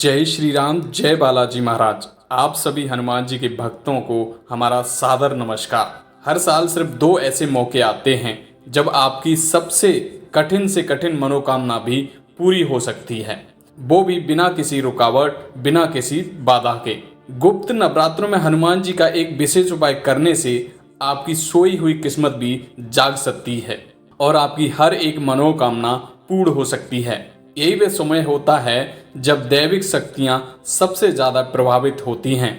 जय श्री राम, जय बालाजी महाराज। आप सभी हनुमान जी के भक्तों को हमारा सादर नमस्कार। हर साल सिर्फ 2 ऐसे मौके आते हैं जब आपकी सबसे कठिन से कठिन मनोकामना भी पूरी हो सकती है, वो भी बिना किसी रुकावट, बिना किसी बाधा के। गुप्त नवरात्रों में हनुमान जी का एक विशेष उपाय करने से आपकी सोई हुई किस्मत भी जाग सकती है और आपकी हर एक मनोकामना पूर्ण हो सकती है। यही वह समय होता है जब दैविक शक्तियां सबसे ज़्यादा प्रभावित होती हैं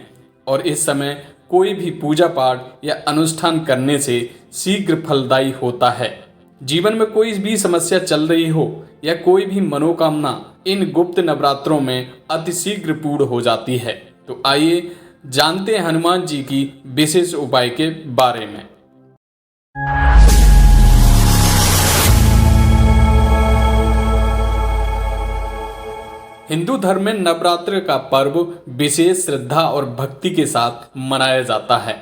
और इस समय कोई भी पूजा पाठ या अनुष्ठान करने से शीघ्र फलदायी होता है। जीवन में कोई भी समस्या चल रही हो या कोई भी मनोकामना इन गुप्त नवरात्रों में अतिशीघ्र पूर्ण हो जाती है। तो आइए जानते हैं हनुमान जी की विशेष उपाय के बारे में। हिंदू धर्म में नवरात्र का पर्व विशेष श्रद्धा और भक्ति के साथ मनाया जाता है।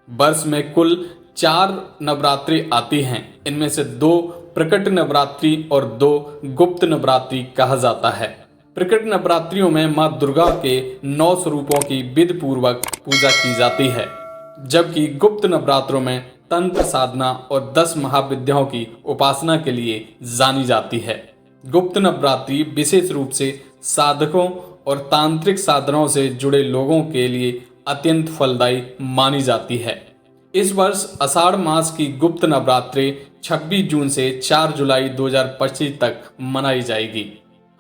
वर्ष में कुल 4 नवरात्रि आती हैं। इनमें से 2 प्रकट नवरात्रि और 2 गुप्त नवरात्रि कहा जाता है। प्रकट नवरात्रियों में मां दुर्गा के 9 स्वरूपों की विधि पूर्वक पूजा की जाती है, जबकि गुप्त नवरात्रों में तंत्र साधना और 10 महाविद्याओं की उपासना के लिए जानी जाती है। गुप्त नवरात्रि विशेष रूप से साधकों और तांत्रिक साधनाओं से जुड़े लोगों के लिए अत्यंत फलदायी मानी जाती है। इस वर्ष आषाढ़ मास की गुप्त नवरात्रि 26 जून से 4 जुलाई 2025 तक मनाई जाएगी।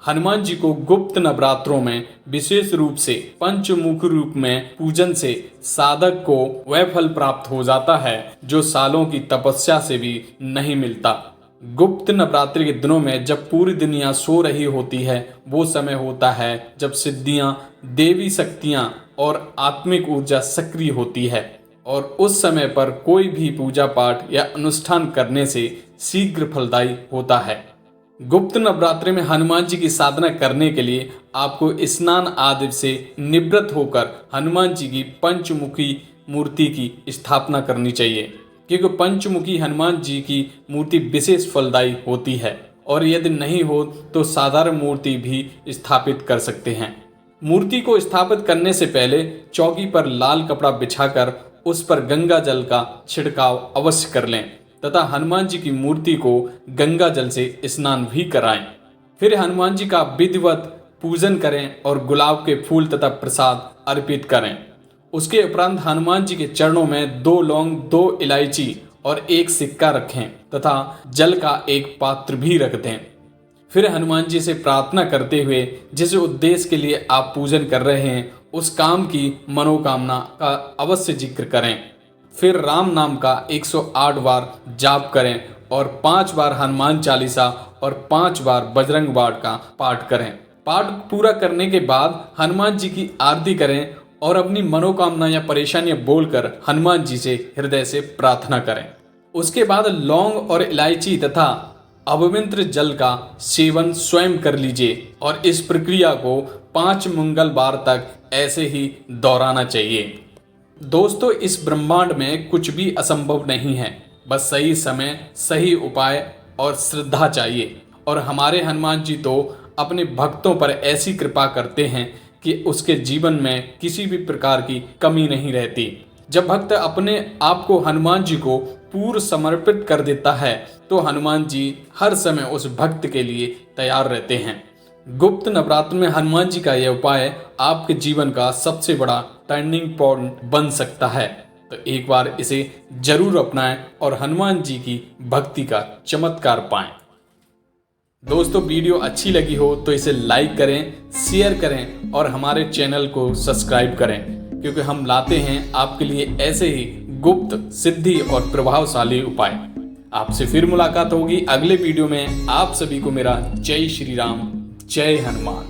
हनुमान जी को गुप्त नवरात्रों में विशेष रूप से पंचमुख रूप में पूजन से साधक को वह फल प्राप्त हो जाता है जो सालों की तपस्या से भी नहीं मिलता। गुप्त नवरात्रि के दिनों में जब पूरी दुनिया सो रही होती है, वो समय होता है जब सिद्धियां, देवी शक्तियां और आत्मिक ऊर्जा सक्रिय होती है और उस समय पर कोई भी पूजा पाठ या अनुष्ठान करने से शीघ्र फलदायी होता है। गुप्त नवरात्रि में हनुमान जी की साधना करने के लिए आपको स्नान आदि से निवृत्त होकर हनुमान जी की पंचमुखी मूर्ति की स्थापना करनी चाहिए, क्योंकि पंचमुखी हनुमान जी की मूर्ति विशेष फलदायी होती है और यदि नहीं हो तो साधारण मूर्ति भी स्थापित कर सकते हैं। मूर्ति को स्थापित करने से पहले चौकी पर लाल कपड़ा बिछाकर उस पर गंगा जल का छिड़काव अवश्य कर लें तथा हनुमान जी की मूर्ति को गंगा जल से स्नान भी कराएं। फिर हनुमान जी का विधिवत पूजन करें और गुलाब के फूल तथा प्रसाद अर्पित करें। उसके उपरांत हनुमान जी के चरणों में 2 लौंग, 2 इलायची और 1 सिक्का रखें तथा जल का एक पात्र भी रख दें। फिर हनुमान जी से प्रार्थना करते हुए जिस उद्देश्य के लिए आप पूजन कर रहे हैं उस काम की मनोकामना का अवश्य जिक्र करें। फिर राम नाम का 108 बार जाप करें और 5 बार हनुमान चालीसा और 5 बार बजरंग बाण का पाठ करें। पाठ पूरा करने के बाद हनुमान जी की आरती करें और अपनी मनोकामना या परेशानियां बोलकर हनुमान जी से हृदय से प्रार्थना करें। उसके बाद लौंग और इलायची तथा अपवित्र जल का सेवन स्वयं कर लीजिए और इस प्रक्रिया को 5 मंगलवार तक ऐसे ही दोहराना चाहिए। दोस्तों, इस ब्रह्मांड में कुछ भी असंभव नहीं है, बस सही समय, सही उपाय और श्रद्धा चाहिए। और हमारे हनुमान जी तो अपने भक्तों पर ऐसी कृपा करते हैं कि उसके जीवन में किसी भी प्रकार की कमी नहीं रहती। जब भक्त अपने आप को हनुमान जी को पूर्ण समर्पित कर देता है तो हनुमान जी हर समय उस भक्त के लिए तैयार रहते हैं। गुप्त नवरात्र में हनुमान जी का यह उपाय आपके जीवन का सबसे बड़ा टर्निंग पॉइंट बन सकता है। तो एक बार इसे जरूर अपनाएं और हनुमान जी की भक्ति का चमत्कार पाएं। दोस्तों, वीडियो अच्छी लगी हो तो इसे लाइक करें, शेयर करें और हमारे चैनल को सब्सक्राइब करें, क्योंकि हम लाते हैं आपके लिए ऐसे ही गुप्त, सिद्धि और प्रभावशाली उपाय। आपसे फिर मुलाकात होगी अगले वीडियो में। आप सभी को मेरा जय श्री राम, जय हनुमान।